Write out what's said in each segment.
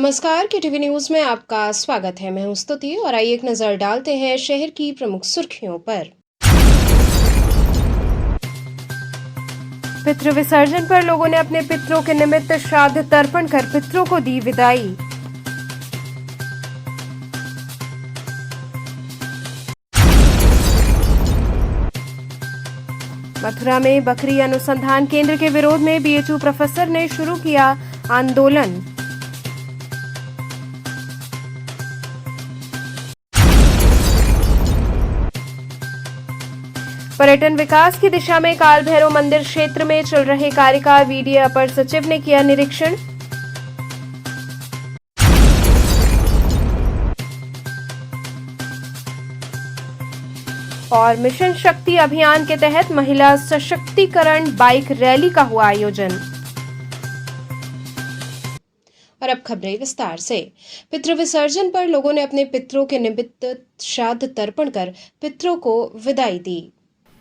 नमस्कार के TV news में आपका स्वागत है। मैं हूं स्तुति और आइए एक नजर डालते हैं शहर की प्रमुख सुर्खियों पर। पितृ विसर्जन पर लोगों ने अपने पितरों के निमित्त श्राद्ध तर्पण कर पितरों को दी विदाई। मथुरा में बकरी अनुसंधान केंद्र के विरोध में बीएचयू प्रोफेसर ने शुरू किया आंदोलन। पर्यटन विकास की दिशा में काल भैरव मंदिर क्षेत्र में चल रहे कार्य का वीडीए अपर सचिव ने किया निरीक्षण। और मिशन शक्ति अभियान के तहत महिला सशक्तिकरण बाइक रैली का हुआ आयोजन। और अब खबरें विस्तार से। पितृ विसर्जन पर लोगों ने अपने पितरों के निमित्त श्राद्ध तर्पण कर पितरों को विदाई दी।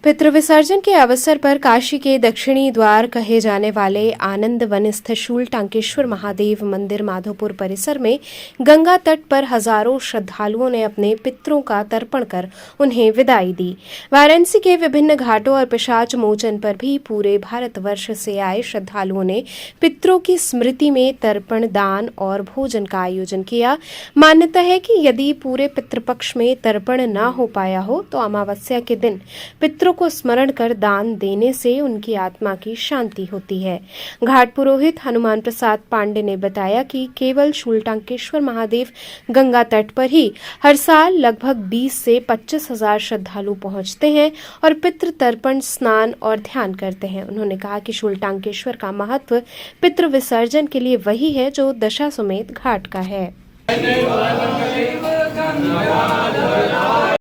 पितृ विसर्जन के अवसर पर काशी के दक्षिणी द्वार कहे जाने वाले आनंद वन स्थित शूल टांकेश्वर महादेव मंदिर माधोपुर परिसर में गंगा तट पर हजारों श्रद्धालुओं ने अपने पितरों का तर्पण कर उन्हें विदाई दी। वाराणसी के विभिन्न घाटों और पिशाच मोचन पर भी पूरे भारतवर्ष से आए श्रद्धालुओं ने पितरों की स्मृति में तर्पण, दान और भोजन का आयोजन किया। मान्यता है कि यदि पूरे पितृपक्ष में तर्पण न हो पाया हो तो अमावस्या के दिन पितरों को स्मरण कर दान देने से उनकी आत्मा की शांति होती है। घाट पुरोहित हनुमान प्रसाद पांडे ने बताया कि केवल शूलटांकेश्वर महादेव गंगा तट पर ही हर साल लगभग 20 से 25 हजार श्रद्धालु पहुंचते हैं और पितृ तर्पण, स्नान और ध्यान करते हैं। उन्होंने कहा कि शूलटांकेश्वर का महत्व पितृ विसर्जन के लिए वही है जो दशाश्वमेध घाट का है।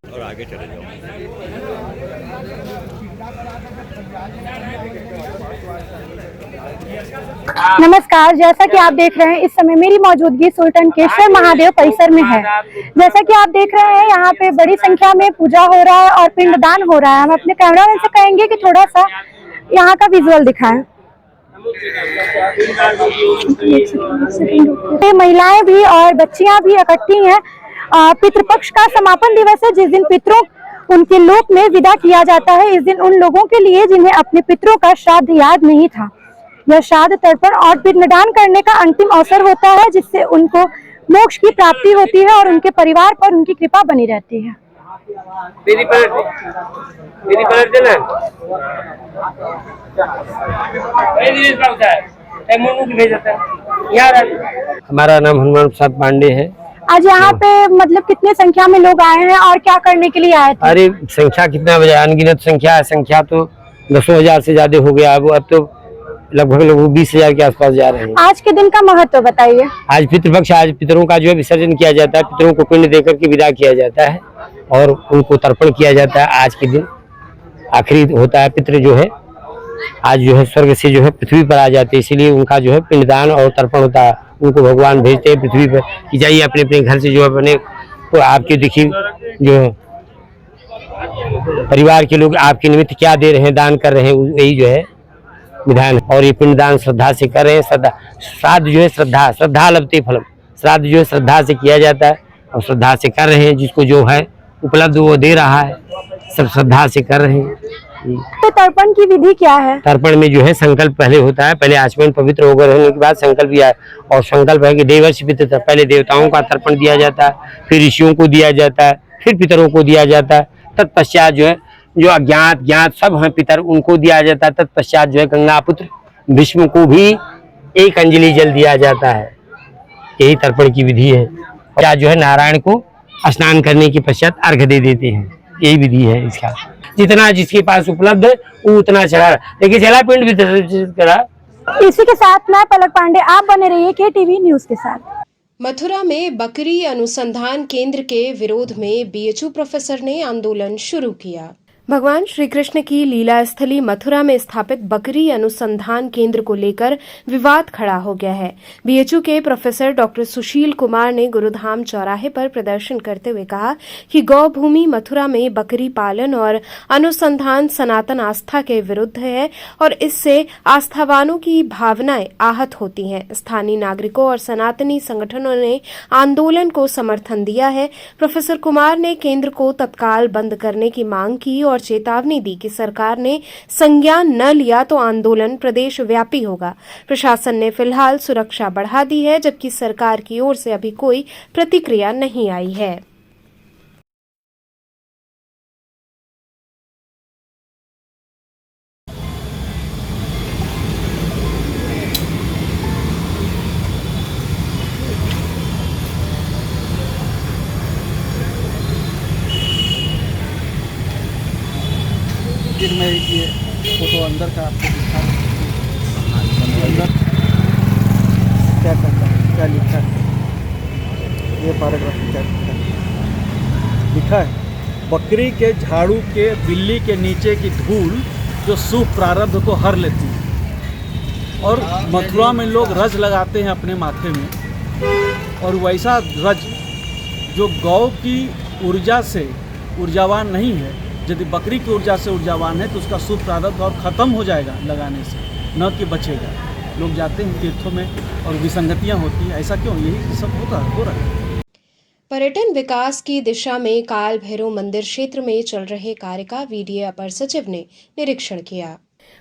और आगे चले जाओ। नमस्कार, जैसा कि आप देख रहे हैं इस समय मेरी मौजूदगी शूलटांकेश्वर महादेव परिसर में है। जैसा कि आप देख रहे हैं यहाँ पे बड़ी संख्या में पूजा हो रहा है और पिंडदान हो रहा है। हम अपने कैमरामैन से कहेंगे कि थोड़ा सा यहाँ का विजुअल दिखाएं। महिलाएं भी और बच्चियां भी इकट्ठी हैं। पितृपक्ष का समापन दिवस है, जिस दिन पितरों उनके लोक में विदा किया जाता है। इस दिन उन लोगों के लिए जिन्हें अपने पितरों का श्राद्ध याद नहीं था, यह श्राद्ध तर्पण और पिंडदान करने का अंतिम अवसर होता है, जिससे उनको मोक्ष की प्राप्ति होती है और उनके परिवार पर उनकी कृपा बनी रहती है। हमारा नाम हनुमान प्रसाद पांडे है। आज यहाँ पे मतलब कितने संख्या में लोग आए हैं और क्या करने के लिए आए थे? अरे संख्या कितना बजे, अनगिनत संख्या है। संख्या तो 10,000 से ज्यादा हो गया। अब तो लगभग लोग 20,000 के आसपास जा रहे हैं। आज के दिन का महत्व बताइए। आज पितृपक्ष, आज पितरों का जो है विसर्जन किया जाता है। पितरों को पिंड देकर के विदा किया जाता है और उनको तर्पण किया जाता है। आज के दिन आखिरी होता है। पितृ जो है आज जो है स्वर्ग से जो है पृथ्वी पर आ जाते हैं, इसीलिए उनका जो है पिंडदान और तर्पण होता है। उनको भगवान भेजते हैं पृथ्वी पर कि जाइए अपने अपने घर से जो अपने तो आपके देखिए जो परिवार के लोग आपके निमित्त क्या दे रहे हैं, दान कर रहे हैं, यही जो है विधान। और ये पिंडदान श्रद्धा से कर रहे हैं। श्राद्ध जो है श्रद्धा लभते फलम। श्राद्ध जो है श्रद्धा से किया जाता है और श्रद्धा से कर रहे हैं। जिसको जो है उपलब्ध वो दे रहा है, सब श्रद्धा से कर रहे हैं। तो तर्पण की विधि क्या है? तर्पण में जो है संकल्प पहले होता है। पहले आचमन पवित्र होकर रहने के बाद संकल्प दिया है और संकल्प है कि देवर्षि पितृ, पहले देवताओं का तर्पण दिया जाता है, फिर ऋषियों को दिया जाता है, फिर पितरों को दिया जाता है। तत्पश्चात जो है जो अज्ञात ज्ञात सब हैं पितर, उनको दिया जाता है। तत्पश्चात जो है गंगा पुत्र भीष्म को भी एक अंजलि जल दिया जाता है। यही तर्पण की विधि है। और जो है नारायण को स्नान करने के पश्चात अर्घ दे देते हैं। यही विधि है इसका। जितना जिसके पास उपलब्ध है वो उतना चढ़ा, लेकिन चला पिंड भी करा। इसी के साथ मैं पलक पांडे, आप बने रहिए के टीवी न्यूज के साथ। मथुरा में बकरी अनुसंधान केंद्र के विरोध में बीएचयू प्रोफेसर ने आंदोलन शुरू किया। भगवान श्री कृष्ण की लीला स्थली मथुरा में स्थापित बकरी अनुसंधान केंद्र को लेकर विवाद खड़ा हो गया है। बीएचयू के प्रोफेसर डॉक्टर सुशील कुमार ने गुरुधाम चौराहे पर प्रदर्शन करते हुए कहा कि गौ भूमि मथुरा में बकरी पालन और अनुसंधान सनातन आस्था के विरुद्ध है और इससे आस्थावानों की भावनाएं आहत होती हैं। स्थानीय नागरिकों और सनातनी संगठनों ने आंदोलन को समर्थन दिया है। प्रोफेसर कुमार ने केंद्र को तत्काल बंद करने की मांग की और चेतावनी दी कि सरकार ने संज्ञान न लिया तो आंदोलन प्रदेश व्यापी होगा। प्रशासन ने फिलहाल सुरक्षा बढ़ा दी है, जबकि सरकार की ओर से अभी कोई प्रतिक्रिया नहीं आई है। फिर मैं ये फोटो अंदर का आपको दिखा अंदर क्या करता है, क्या लिखा है, ये पैराग्राफ क्या लिखा है। बकरी के झाड़ू के बिल्ली के नीचे की धूल जो शुभ प्रारब्ध को हर लेती है। और मथुरा में लोग रज लगाते हैं अपने माथे में, और वैसा रज जो गौ की ऊर्जा से ऊर्जावान नहीं है, यदि बकरी की ऊर्जा से ऊर्जावान है तो उसका शुभ प्रारब्ध और ख़त्म हो जाएगा लगाने से, न कि बचेगा। लोग जाते हैं तीर्थों में और विसंगतियाँ होती हैं, ऐसा क्यों? यही सब हो रहा है। पर्यटन विकास की दिशा में काल भैरव मंदिर क्षेत्र में चल रहे कार्य का वीडीए अपर सचिव ने निरीक्षण किया।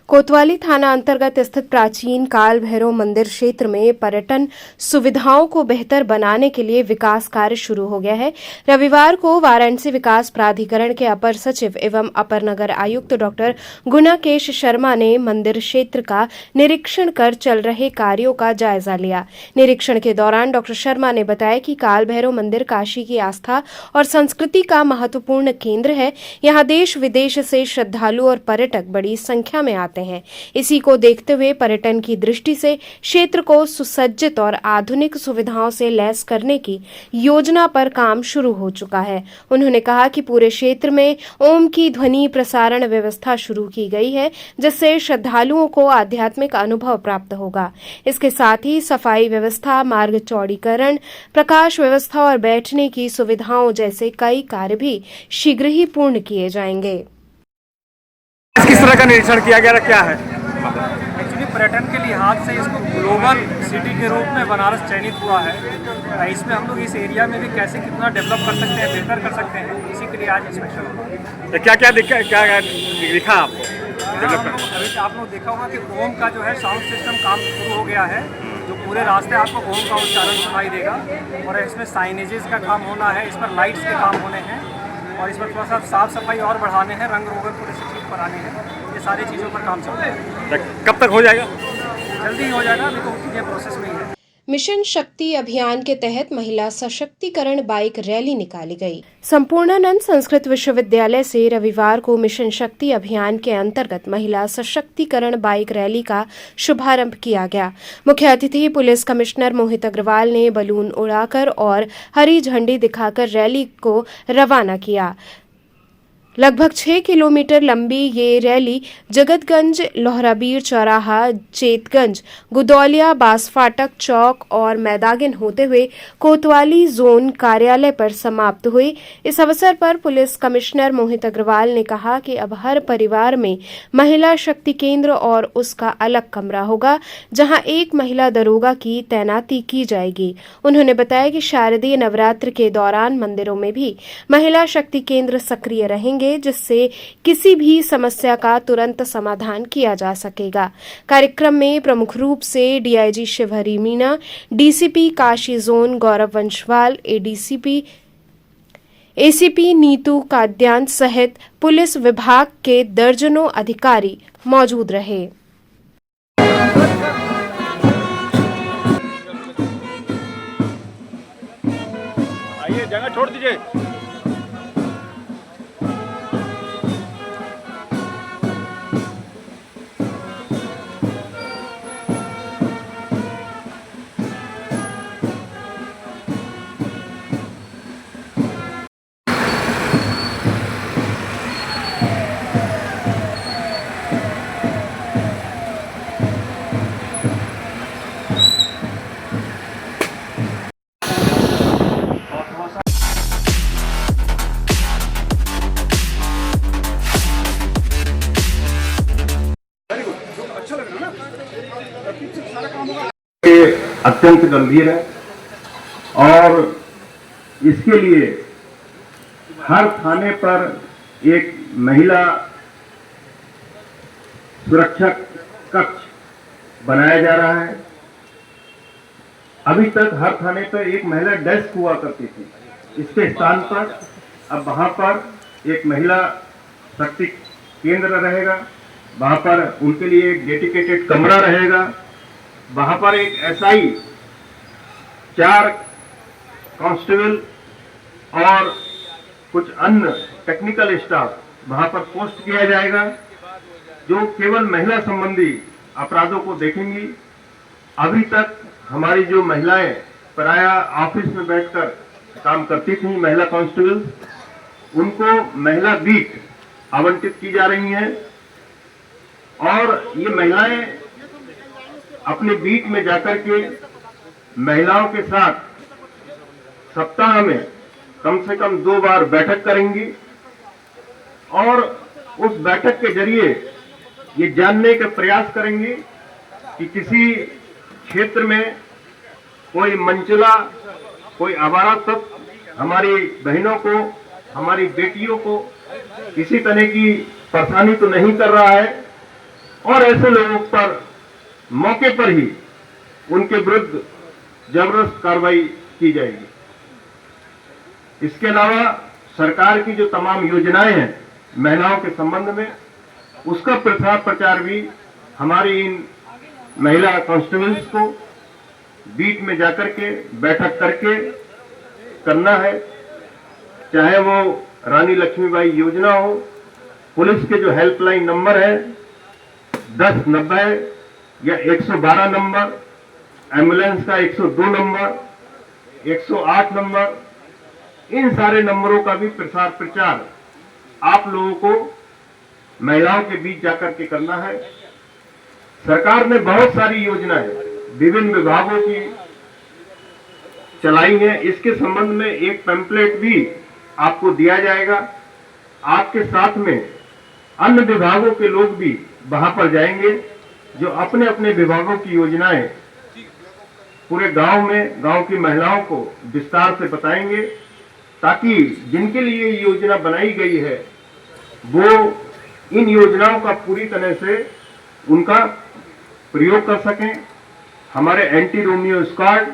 कोतवाली थाना अंतर्गत स्थित प्राचीन काल भैरव मंदिर क्षेत्र में पर्यटन सुविधाओं को बेहतर बनाने के लिए विकास कार्य शुरू हो गया है। रविवार को वाराणसी विकास प्राधिकरण के अपर सचिव एवं अपर नगर आयुक्त डॉक्टर गुणाकेश शर्मा ने मंदिर क्षेत्र का निरीक्षण कर चल रहे कार्यों का जायजा लिया। निरीक्षण के दौरान डॉक्टर शर्मा ने बताया कि काल भैरव मंदिर काशी की आस्था और संस्कृति का महत्वपूर्ण केंद्र है। यहाँ देश विदेश से श्रद्धालु और पर्यटक बड़ी संख्या में आते हैं। इसी को देखते हुए पर्यटन की दृष्टि से क्षेत्र को सुसज्जित और आधुनिक सुविधाओं से लैस करने की योजना पर काम शुरू हो चुका है। उन्होंने कहा कि पूरे क्षेत्र में ओम की ध्वनि प्रसारण व्यवस्था शुरू की गई है, जिससे श्रद्धालुओं को आध्यात्मिक अनुभव प्राप्त होगा। इसके साथ ही सफाई व्यवस्था, मार्ग चौड़ीकरण, प्रकाश व्यवस्था और बैठने की सुविधाओं जैसे कई कार्य भी शीघ्र ही पूर्ण किए जाएंगे। किस तरह का निरीक्षण किया गया, क्या है? एक्चुअली पर्यटन के लिहाज से इसको ग्लोबल सिटी के रूप में बनारस चयनित हुआ है। इसमें हम लोग इस एरिया में भी कैसे कितना डेवलप कर सकते हैं, बेहतर कर सकते हैं, इसी के लिए आज इंस्पेक्शन हुआ। क्या क्या दिखा आपको? अभी आप लोग देखा होगा कि ओम का जो है साउंड सिस्टम काम शुरू हो गया है, जो पूरे रास्ते आपको ओम का उच्चारण सुनाई देगा। और इसमें साइनेजेस का काम होना है, इस पर लाइट्स के काम होने हैं, और इसमें थोड़ा सा साफ सफाई और बढ़ाने हैं, रंग रोगन थोड़े से ठीक कराने हैं। ये सारी चीज़ों पर काम चल रहा है। कब तक हो जाएगा? जल्दी ही हो जाएगा, अभी तो चीज़ें प्रोसेस में ही है। मिशन शक्ति अभियान के तहत महिला सशक्तिकरण बाइक रैली निकाली गई। संपूर्णानंद संस्कृत विश्वविद्यालय से रविवार को मिशन शक्ति अभियान के अंतर्गत महिला सशक्तिकरण बाइक रैली का शुभारंभ किया गया। मुख्य अतिथि पुलिस कमिश्नर मोहित अग्रवाल ने बलून उड़ाकर और हरी झंडी दिखाकर रैली को रवाना किया। लगभग 6 किलोमीटर लंबी ये रैली जगतगंज, लोहराबीर चौराहा, चेतगंज, गुदौलिया, बांसफाटक चौक और मैदागिन होते हुए कोतवाली जोन कार्यालय पर समाप्त हुई। इस अवसर पर पुलिस कमिश्नर मोहित अग्रवाल ने कहा कि अब हर परिवार में महिला शक्ति केंद्र और उसका अलग कमरा होगा, जहां एक महिला दरोगा की तैनाती की जाएगी। उन्होंने बताया कि शारदीय नवरात्र के दौरान मंदिरों में भी महिला शक्ति केंद्र सक्रिय रहेंगे, जिससे किसी भी समस्या का तुरंत समाधान किया जा सकेगा। कार्यक्रम में प्रमुख रूप से DIG Shivhari Meena, DCP Kashi zone Gaurav Vanshwal, ACP Neetu Kadyan सहित पुलिस विभाग के दर्जनों अधिकारी मौजूद रहे। आइए, जगह छोड़ दीजिए। अत्यंत गंभीर है और इसके लिए हर थाने पर एक महिला सुरक्षा कक्ष बनाया जा रहा है। अभी तक हर थाने पर एक महिला डेस्क हुआ करती थी, इसके स्थान पर अब वहां पर एक महिला शक्ति केंद्र रहेगा, वहां पर उनके लिए एक डेडिकेटेड कमरा रहेगा, वहां पर एक एसआई, 4 कांस्टेबल और कुछ अन्य टेक्निकल स्टाफ वहां पर पोस्ट किया जाएगा, जो केवल महिला संबंधी अपराधों को देखेंगी। अभी तक हमारी जो महिलाएं पराया ऑफिस में बैठकर काम करती थी, महिला कांस्टेबल, उनको महिला बीट आवंटित की जा रही हैं और ये महिलाएं अपने बीट में जाकर के महिलाओं के साथ सप्ताह में कम से कम 2 बार बैठक करेंगी और उस बैठक के जरिए ये जानने का प्रयास करेंगी कि किसी क्षेत्र में कोई मंचला, कोई आवारा तत्व हमारी बहनों को, हमारी बेटियों को किसी तरह की परेशानी तो नहीं कर रहा है और ऐसे लोगों पर मौके पर ही उनके विरुद्ध जबरदस्त कार्रवाई की जाएगी। इसके अलावा सरकार की जो तमाम योजनाएं हैं महिलाओं के संबंध में, उसका प्रसार प्रचार भी हमारी इन महिला कांस्टेबल्स को बीट में जाकर के बैठक करके करना है। चाहे वो रानी लक्ष्मीबाई योजना हो, पुलिस के जो हेल्पलाइन नंबर है 1090 या 112 नंबर, एम्बुलेंस का 102 नंबर, 108 नंबर, इन सारे नंबरों का भी प्रसार प्रचार आप लोगों को महिलाओं के बीच जाकर के करना है। सरकार ने बहुत सारी योजनाएं विभिन्न विभागों की चलाई है। इसके संबंध में एक पैम्पलेट भी आपको दिया जाएगा। आपके साथ में अन्य विभागों के लोग भी वहां पर जाएंगे, जो अपने अपने विभागों की योजनाएं पूरे गांव में गांव की महिलाओं को विस्तार से बताएंगे, ताकि जिनके लिए योजना बनाई गई है वो इन योजनाओं का पूरी तरह से उनका प्रयोग कर सकें। हमारे एंटी रोमियो स्क्वाड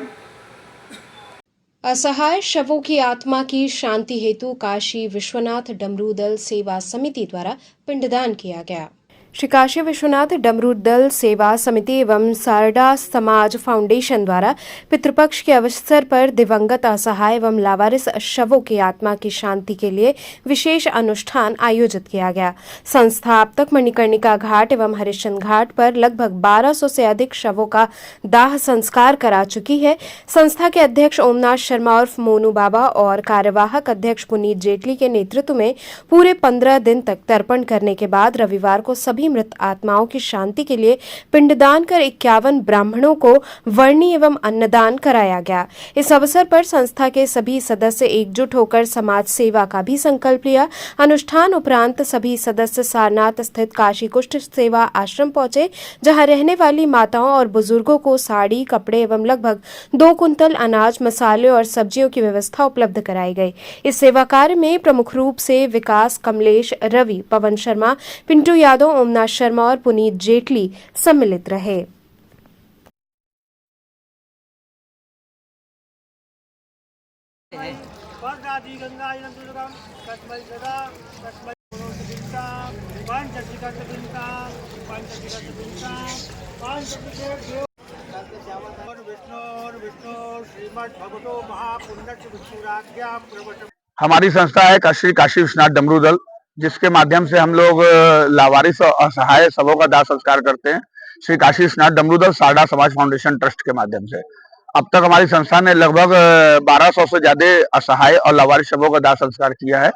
असहाय शवों की आत्मा की शांति हेतु काशी विश्वनाथ डमरू दल सेवा समिति द्वारा पिंडदान किया गया। श्री काशी विश्वनाथ डमरू दल सेवा समिति एवं सारडा समाज फाउंडेशन द्वारा पितृपक्ष के अवसर पर दिवंगत असहाय एवं लावारिस शवों की आत्मा की शांति के लिए विशेष अनुष्ठान आयोजित किया गया। संस्था अब तक मणिकर्णिका घाट एवं हरिश्चंद्र घाट पर लगभग 1200 से अधिक शवों का दाह संस्कार करा चुकी है। संस्था के अध्यक्ष ओमनाथ शर्मा उर्फ मोनू बाबा और कार्यवाहक अध्यक्ष पुनीत जेटली के नेतृत्व में पूरे 15 दिन तक तर्पण करने के बाद रविवार को सभी मृत आत्माओं की शांति के लिए पिंडदान कर 51 ब्राह्मणों को वर्णी एवं अन्नदान कराया गया। इस अवसर पर संस्था के सभी सदस्य एकजुट होकर समाज सेवा का भी संकल्प लिया। अनुष्ठान उपरांत सभी सदस्य सारनाथ स्थित काशी कुष्ठ सेवा आश्रम पहुंचे, जहां रहने वाली माताओं और बुजुर्गों को साड़ी, कपड़े एवं लगभग 2 कुंतल अनाज, मसाले और सब्जियों की व्यवस्था उपलब्ध कराई गई। इस सेवा कार्य में प्रमुख रूप से विकास, कमलेश, रवि, पवन शर्मा, पिंटू यादव, ओमनाथ शर्मा और पुनीत जेटली सम्मिलित रहे। हमारी संस्था है काशी विश्वनाथ डमरू दल, जिसके माध्यम से हम लोग लावारिस और असहाय शवों का दाह संस्कार करते हैं। श्री काशी विश्वनाथ डमरू दल सारडा समाज फाउंडेशन ट्रस्ट के माध्यम से अब तक हमारी संस्था ने लगभग 1200 से ज्यादा असहाय और लावारिस शवों का दाह संस्कार किया है,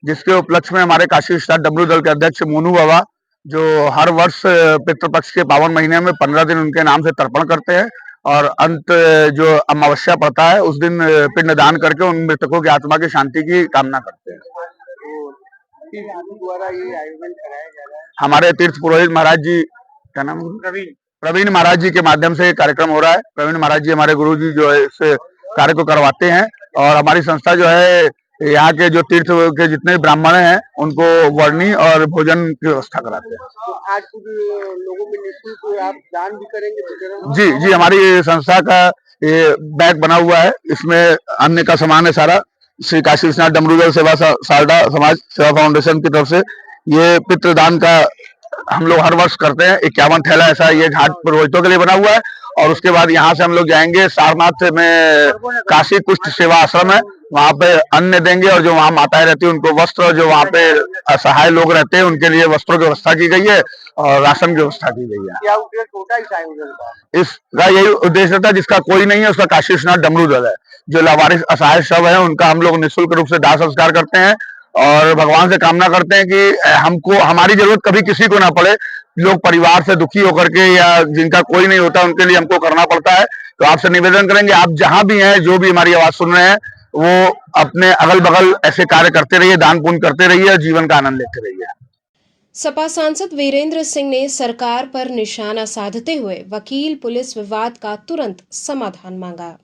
जिसके उपलक्ष्य में हमारे काशी विश्वनाथ डमरू दल के अध्यक्ष मोनू बाबा, जो हर वर्ष पितृपक्ष के पावन महीने में 15 दिन उनके नाम से तर्पण करते हैं और अंत जो अमावस्या पड़ता है उस दिन पिंडदान करके उन मृतकों की आत्मा की शांति की कामना करते हैं। द्वारा ये आयोजन कराया जा रहा है। हमारे तीर्थ पुरोहित महाराज जी, क्या नाम है? प्रवीण महाराज जी के माध्यम से कार्यक्रम हो रहा है। प्रवीण महाराज जी हमारे गुरु जी जो है इस कार्य को करवाते हैं और हमारी संस्था जो है यहाँ के जो तीर्थ के जितने ब्राह्मण हैं उनको वर्णी और भोजन की व्यवस्था कराते हैं। तो आज कुछ लोगों में निःशुल्क आप दान भी करेंगे? जी जी, हमारी संस्था का ये बैग बना हुआ है, इसमें अन्न का सामान है सारा। श्री काशी विश्वनाथ डमरूदल सेवा सारडा समाज सेवा फाउंडेशन की तरफ से ये पितृदान का हम लोग हर वर्ष करते हैं। 51 थैला ऐसा ये घाट पुरोहितों के लिए बना हुआ है और उसके बाद यहाँ से हम लोग जाएंगे सारनाथ में, काशी कुष्ठ सेवा आश्रम है, वहाँ पे अन्न देंगे और जो वहाँ माताएं रहती है उनको वस्त्र, जो वहाँ पे असहाय लोग रहते हैं उनके लिए वस्त्रों की व्यवस्था की गई है और राशन की व्यवस्था की गई है। क्या उद्देश्य होता है इस आयोजन का? इसका यही उद्देश्य था, जिसका कोई नहीं है उसका काशी विश्वनाथ डमरू दल है। जो लावारिस असहाय शव है उनका हम लोग निःशुल्क रूप से दाह संस्कार करते हैं और भगवान से कामना करते हैं कि हमको हमारी जरूरत कभी किसी को ना पड़े। लोग परिवार से दुखी होकर के या जिनका कोई नहीं होता उनके लिए हमको करना पड़ता है। तो आपसे निवेदन करेंगे, आप जहां भी हैं, जो भी हमारी आवाज सुन रहे हैं, वो अपने अगल बगल ऐसे कार्य करते रहिए, दान पुण्य करते रहिए और जीवन का आनंद लेते रहिए। सपा सांसद वीरेंद्र सिंह ने सरकार पर निशाना साधते हुए वकील पुलिस विवाद का तुरंत समाधान मांगा।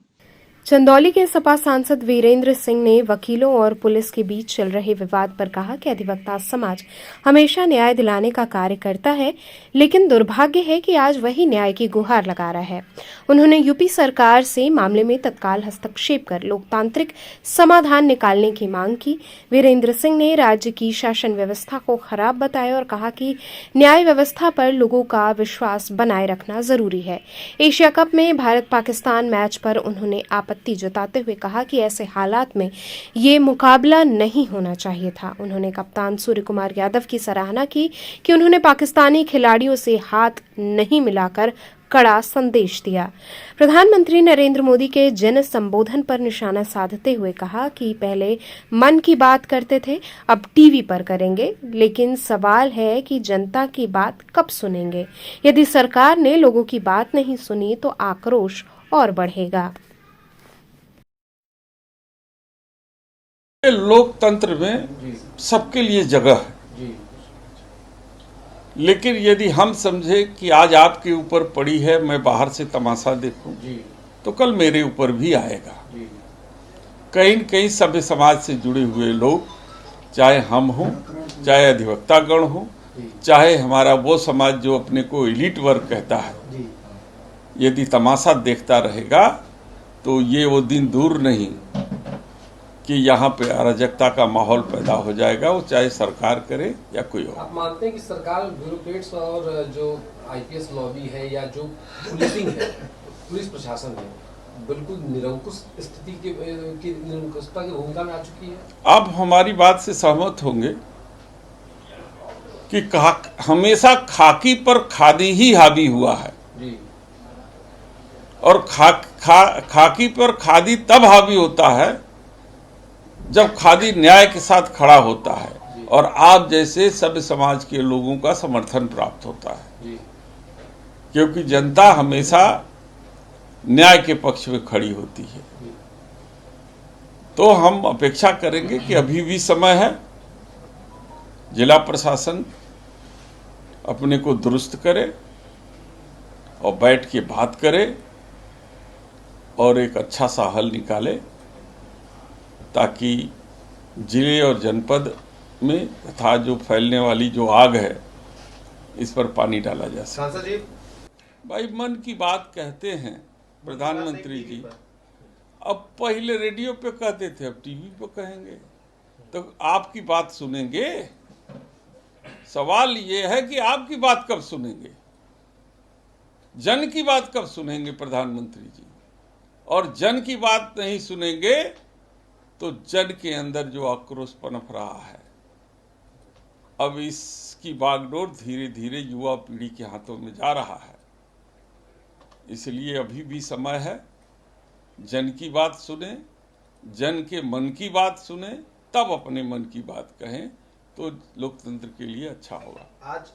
चंदौली के सपा सांसद वीरेंद्र सिंह ने वकीलों और पुलिस के बीच चल रहे विवाद पर कहा कि अधिवक्ता समाज हमेशा न्याय दिलाने का कार्य करता है, लेकिन दुर्भाग्य है कि आज वही न्याय की गुहार लगा रहा है। उन्होंने यूपी सरकार से मामले में तत्काल हस्तक्षेप कर लोकतांत्रिक समाधान निकालने की मांग की। वीरेंद्र सिंह ने राज्य की शासन व्यवस्था को खराब बताया और कहा कि न्याय व्यवस्था पर लोगों का विश्वास बनाए रखना जरूरी है। एशिया कप में भारत पाकिस्तान मैच पर उन्होंने आपत्ति जताते हुए कहा कि ऐसे हालात में ये मुकाबला नहीं होना चाहिए था। उन्होंने कप्तान सूर्य कुमार यादव की सराहना की कि उन्होंने पाकिस्तानी खिलाड़ियों से हाथ नहीं मिलाकर कड़ा संदेश दिया। प्रधानमंत्री नरेंद्र मोदी के जन संबोधन पर निशाना साधते हुए कहा कि पहले मन की बात करते थे, अब टीवी पर करेंगे, लेकिन सवाल है कि जनता की बात कब सुनेंगे। यदि सरकार ने लोगों की बात नहीं सुनी तो आक्रोश और बढ़ेगा। लोकतंत्र में सबके लिए जगह है, लेकिन यदि हम समझे कि आज आपके ऊपर पड़ी है, मैं बाहर से तमाशा देखूं, तो कल मेरे ऊपर भी आएगा। कहीं न कहीं सभ्य समाज से जुड़े हुए लोग, चाहे हम हों, चाहे अधिवक्तागण हों, चाहे हमारा वो समाज जो अपने को एलीट वर्ग कहता है, यदि तमाशा देखता रहेगा तो ये वो दिन दूर नहीं कि यहाँ पे अराजकता का माहौल पैदा हो जाएगा, वो चाहे सरकार करे या कोई और। आप मानते हैं कि सरकार ब्यूरोक्रेट्स और जो आईपीएस लॉबी है या जो पुलिसिंग है, पुलिस प्रशासन है, बिल्कुल निरंकुश स्थिति की निरंकुशता की भूमिका में आ चुकी है? आप हमारी बात से सहमत होंगे कि हमेशा खाकी पर खादी ही हावी हुआ है जी। और खाकी पर खादी तब हावी होता है जब खादी न्याय के साथ खड़ा होता है और आप जैसे सभ्य समाज के लोगों का समर्थन प्राप्त होता है, क्योंकि जनता हमेशा न्याय के पक्ष में खड़ी होती है। तो हम अपेक्षा करेंगे कि अभी भी समय है, जिला प्रशासन अपने को दुरुस्त करे और बैठ के बात करे और एक अच्छा सा हल निकाले, ताकि जिले और जनपद में तथा जो फैलने वाली जो आग है इस पर पानी डाला जा सके। सांसद जी, भाई मन की बात कहते हैं प्रधानमंत्री जी, अब पहले रेडियो पे कहते थे, अब टीवी पे कहेंगे, तो आपकी बात सुनेंगे? सवाल ये है कि आपकी बात कब सुनेंगे, जन की बात कब सुनेंगे प्रधानमंत्री जी? और जन की बात नहीं सुनेंगे तो जन के अंदर जो आक्रोश पनप रहा है, अब इसकी बागडोर धीरे धीरे युवा पीढ़ी के हाथों में जा रहा है। इसलिए अभी भी समय है, जन की बात सुने, जन के मन की बात सुने, तब अपने मन की बात कहें, तो लोकतंत्र के लिए अच्छा होगा। आज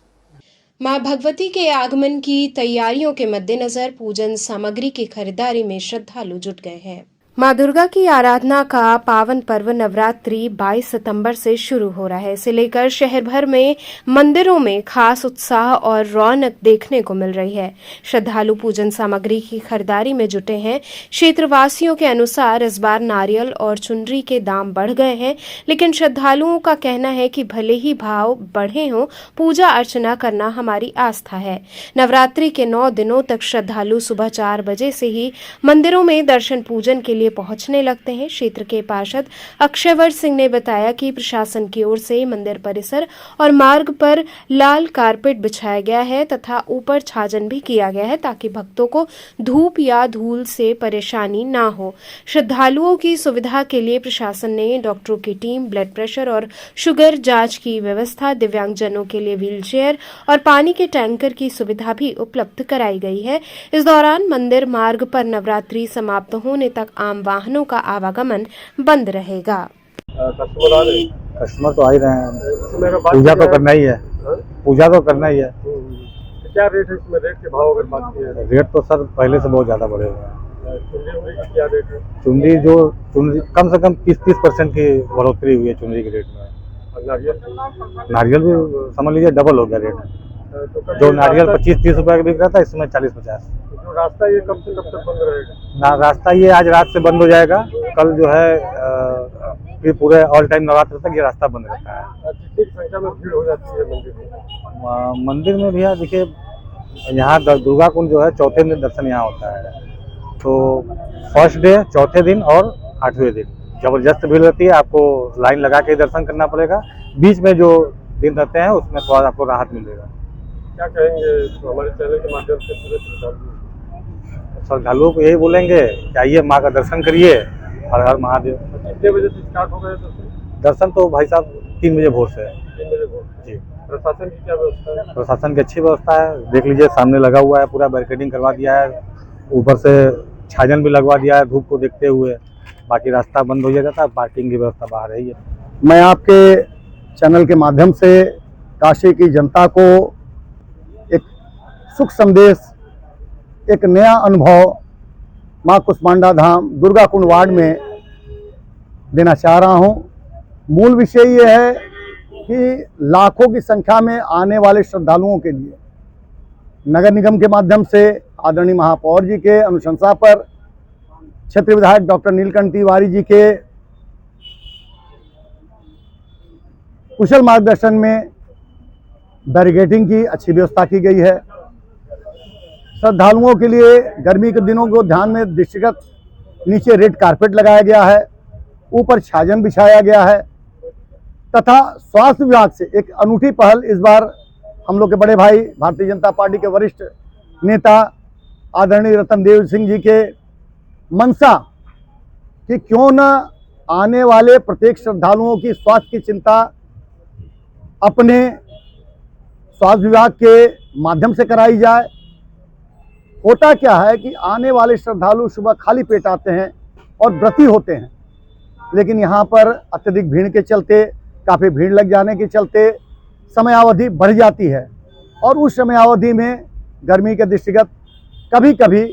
मां भगवती के आगमन की तैयारियों के मद्देनजर पूजन सामग्री की खरीदारी में श्रद्धालु जुट गए हैं। माँ दुर्गा की आराधना का पावन पर्व नवरात्रि 22 सितंबर से शुरू हो रहा है। इसे लेकर शहर भर में मंदिरों में खास उत्साह और रौनक देखने को मिल रही है। श्रद्धालु पूजन सामग्री की खरीदारी में जुटे हैं। क्षेत्रवासियों के अनुसार इस बार नारियल और चुनरी के दाम बढ़ गए हैं, लेकिन श्रद्धालुओं का कहना है कि भले ही भाव बढ़े हों, पूजा अर्चना करना हमारी आस्था है। नवरात्रि के 9 दिनों तक श्रद्धालु सुबह 4 बजे से ही मंदिरों में दर्शन पूजन के लिए पहुंचने लगते हैं। क्षेत्र के पार्षद अक्षयवर सिंह ने बताया कि प्रशासन की ओर से मंदिर परिसर और मार्ग पर लाल कारपेट बिछाया गया है तथा ऊपर छाजन भी किया गया है ताकि भक्तों को धूप या धूल से परेशानी ना हो। श्रद्धालुओं की सुविधा के लिए प्रशासन ने डॉक्टरों की टीम, ब्लड प्रेशर और शुगर जांच की व्यवस्था, दिव्यांगजनों के लिए व्हील चेयर और पानी के टैंकर की सुविधा भी उपलब्ध कराई गई है। इस दौरान मंदिर मार्ग पर नवरात्रि समाप्त होने तक आम वाहनों का आवागमन बंद रहेगा। कस्टमर तो आ ही रहे हैं, पूजा तो करना ही है, पूजा तो करना ही है। क्या रेट है इसमें? रेट के भाव अगर बात की है, रेट तो सर पहले से बहुत ज़्यादा बढ़े हुए हैं। चुनरी की क्या रेट है? चुनरी कम से कम 30% की बढ़ोतरी हुई है चुनरी के रेट में। और नारियल? नारियल भी समझ लीजिए डबल हो गया रेट। तो जो नारियल 25-30 रुपए का बिक रहा था, इस समय 40-50। जो रास्ता ये कब से कब तक बंद रहेगा? ना रास्ता ये आज रात से बंद हो जाएगा। कल जो है फिर पूरे ऑल टाइम नवरात्र तक ये रास्ता बंद रहता है। कितनी संख्या में भीड़ हो जाती है मंदिर में? मंदिर में भैया देखिए, यहाँ दुर्गा कुंड जो है चौथे दिन दर्शन यहाँ होता है। तो फर्स्ट डे, चौथे दिन और 8वें दिन जबरदस्त भीड़ रहती है। आपको लाइन लगा के दर्शन करना पड़ेगा। बीच में जो दिन रहते हैं उसमें थोड़ा आपको राहत मिलेगा। क्या कहेंगे तो हमारे चैनल के माध्यम से पूरे श्रद्धालुओं को यही बोलेंगे कि आइए माँ का दर्शन करिए, हर हर महादेव। कितने बजे से स्टार्ट हो गए दर्शन? तो भाई साहब 3 बजे भोर से है। 3 बजे भोर जी। प्रशासन की क्या व्यवस्था है? प्रशासन की अच्छी व्यवस्था है, देख लीजिए सामने लगा हुआ है, पूरा बैरिकेडिंग करवा दिया है, ऊपर से छाजन भी लगवा दिया है धूप को देखते हुए। बाकी रास्ता बंद हो जाता है, पार्किंग की व्यवस्था बाहर है। मैं आपके चैनल के माध्यम से काशी की जनता को एक सुख संदेश, एक नया अनुभव माँ कुष्मांडा धाम दुर्गा कुंड वार्ड में देना चाह रहा हूँ। मूल विषय ये है कि लाखों की संख्या में आने वाले श्रद्धालुओं के लिए नगर निगम के माध्यम से आदरणीय महापौर जी के अनुशंसा पर, क्षेत्रीय विधायक डॉक्टर नीलकंठ तिवारी जी के कुशल मार्गदर्शन में बैरिकेडिंग की अच्छी व्यवस्था की गई है। श्रद्धालुओं के लिए गर्मी के दिनों को ध्यान में दृष्टिगत नीचे रेड कारपेट लगाया गया है, ऊपर छाजन बिछाया गया है तथा स्वास्थ्य विभाग से एक अनूठी पहल इस बार हम लोग के बड़े भाई भारतीय जनता पार्टी के वरिष्ठ नेता आदरणीय रतनदेव सिंह जी के मंशा कि क्यों न आने वाले प्रत्येक श्रद्धालुओं की स्वास्थ्य की चिंता अपने स्वास्थ्य विभाग के माध्यम से कराई जाए। होता क्या है कि आने वाले श्रद्धालु सुबह खाली पेट आते हैं और व्रती होते हैं, लेकिन यहाँ पर अत्यधिक भीड़ के चलते, काफ़ी भीड़ लग जाने के चलते समयावधि बढ़ जाती है और उस समयावधि में गर्मी के दृष्टिगत कभी कभी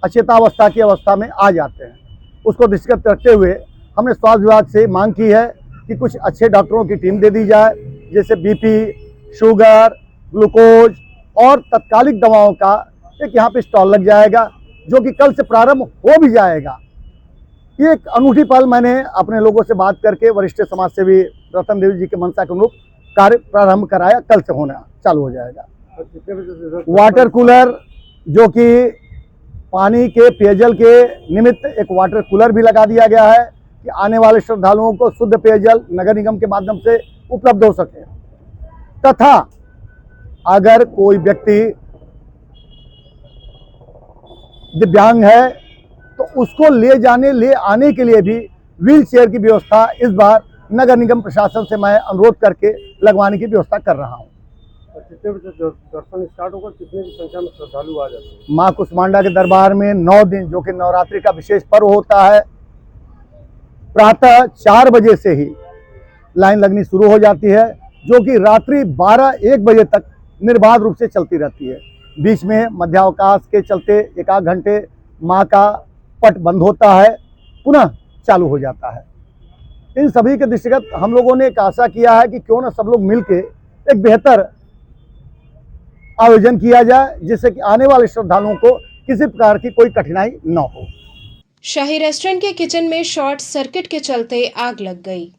अचेतावस्था की अवस्था में आ जाते हैं। उसको दृष्टिगत रखते हुए हमने स्वास्थ्य विभाग से मांग की है कि कुछ अच्छे डॉक्टरों की टीम दे दी जाए, जैसे बीपी, शुगर, ग्लूकोज और तत्कालिक दवाओं का एक यहाँ पे स्टॉल लग जाएगा, जो कि कल से प्रारंभ हो भी जाएगा। ये एक अनूठी पहल मैंने अपने लोगों से बात करके वरिष्ठ समाज सेवी रतन देव जी के मंशा के अनुरूप कार्य प्रारंभ कराया, कल से होना चालू हो जाएगा। वाटर कूलर, जो कि पानी के पेयजल के निमित्त एक वाटर कूलर भी लगा दिया गया है कि आने वाले श्रद्धालुओं को शुद्ध पेयजल नगर निगम के माध्यम से उपलब्ध हो सके तथा अगर कोई व्यक्ति दिव्यांग है तो उसको ले आने के लिए भी व्हील चेयर की व्यवस्था इस बार नगर निगम प्रशासन से मैं अनुरोध करके लगवाने की व्यवस्था कर रहा हूँ। कितने बजे दर्शन स्टार्ट होगा? कितने की संख्या में श्रद्धालु आ जाते हैं? माँ कुष्मांडा के दरबार में 9 दिन, जो कि नवरात्रि का विशेष पर्व होता है, प्रातः 4 बजे से ही लाइन लगनी शुरू हो जाती है, जो कि रात्रि 12-1 बजे तक निर्बाध रूप से चलती रहती है। बीच में मध्यावकाश के चलते 1-8 घंटे माँ का पट बंद होता है पुनः चालू हो जाता है। इन सभी के दृष्टिगत हम लोगों ने एक आशा किया है कि क्यों न सब लोग मिलके एक बेहतर आयोजन किया जाए, जिससे कि आने वाले श्रद्धालुओं को किसी प्रकार की कोई कठिनाई न हो। शाही रेस्टोरेंट के किचन में शॉर्ट सर्किट के चलते आग लग गई।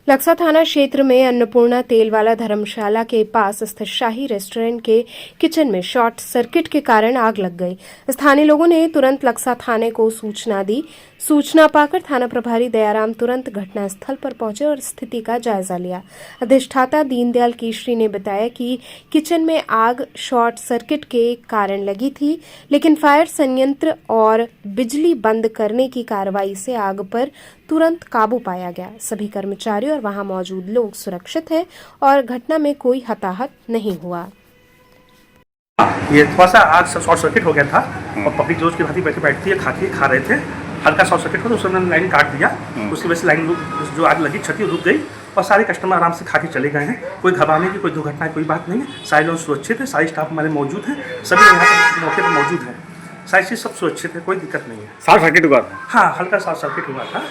लक्सा थाना क्षेत्र में अन्नपूर्णा तेल वाला धर्मशाला के पास स्थित शाही रेस्टोरेंट के किचन में शॉर्ट सर्किट के कारण आग लग गई। स्थानीय लोगों ने तुरंत लक्सा थाने को सूचना दी। सूचना पाकर थाना प्रभारी दयाराम तुरंत घटनास्थल पर पहुंचे और स्थिति का जायजा लिया। अधिष्ठाता दीनदयाल केशरी ने बताया कि किचन में आग शॉर्ट सर्किट के कारण लगी थी, लेकिन फायर संयंत्र और बिजली बंद करने की कार्रवाई से आग पर तुरंत काबू पाया गया। सभी कर्मचारी और वहां मौजूद लोग सुरक्षित हैं और घटना में कोई हताहत नहीं हुआ। ये थोड़ा सा आग शॉर्ट सर्किट हो गया था और पब्लिक जो उसकी भांति बैठती है खा रहे थे, हल्का शॉर्ट सर्किट हो तो उसने लाइन काट दिया। उसकी वजह से लाइन जो आग लगी क्षति रुक गई और सारे कस्टमर आराम से खा के चले गए हैं। कोई घबराने की कोई दुर्घटना कोई बात नहीं है। सारे लोग सुरक्षित है, सारे स्टाफ हमारे मौजूद हैं, सभी यहाँ पर मौके पर मौजूद हैं, सारी चीज़ सब सुरक्षित है, कोई दिक्कत नहीं है। शॉर्ट सर्किट हुआ था? हाँ, हल्का शॉर्ट सर्किट हुआ था।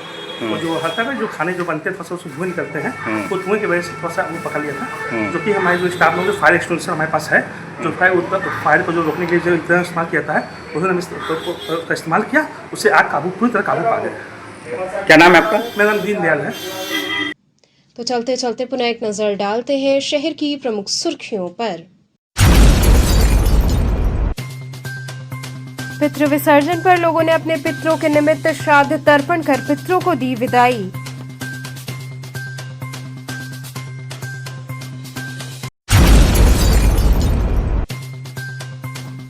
और जो हल्का में जो खाने जो बनते हैं थोड़ा सा उसमें धुएं निकलते हैं, वो धुएं की वजह से थोड़ा सा वो पकड़ लिया था। जो कि हमारे जो स्टाफ लोग जो फायर एक्सटिंग्विशर हमारे पास है, जो फायर को जो रोकने के लिए जो इतना इस्तेमाल किया जाता है, उन्होंने उसका इस्तेमाल किया, उससे आग पूरी तरह काबू पा गए। क्या नाम है आपका? मेरा नाम दीनदयाल है। तो चलते चलते पुनः एक नजर डालते हैं शहर की प्रमुख सुर्खियों पर। पितृ विसर्जन पर लोगों ने अपने पितरों के निमित्त श्राद्ध तर्पण कर पितरों को दी विदाई।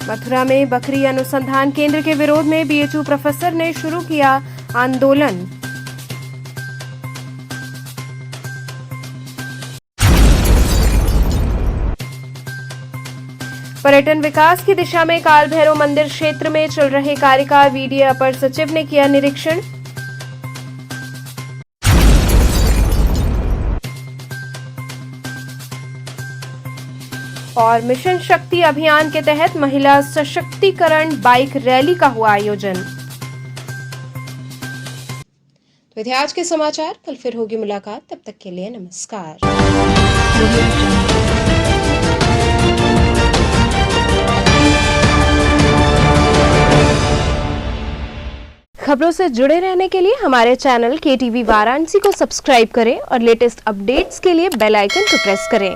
मथुरा में बकरी अनुसंधान केंद्र के विरोध में बीएचयू प्रोफेसर ने शुरू किया आंदोलन। पर्यटन विकास की दिशा में काल भैरव मंदिर क्षेत्र में चल रहे कार्य का वीडीए अपर सचिव ने किया निरीक्षण। और मिशन शक्ति अभियान के तहत महिला सशक्तिकरण बाइक रैली का हुआ आयोजन। तो थे आज के समाचार, कल फिर होगी मुलाकात, तब तक के लिए नमस्कार। खबरों से जुड़े रहने के लिए हमारे चैनल KTV वाराणसी को सब्सक्राइब करें और लेटेस्ट अपडेट्स के लिए बेल आइकन को प्रेस करें।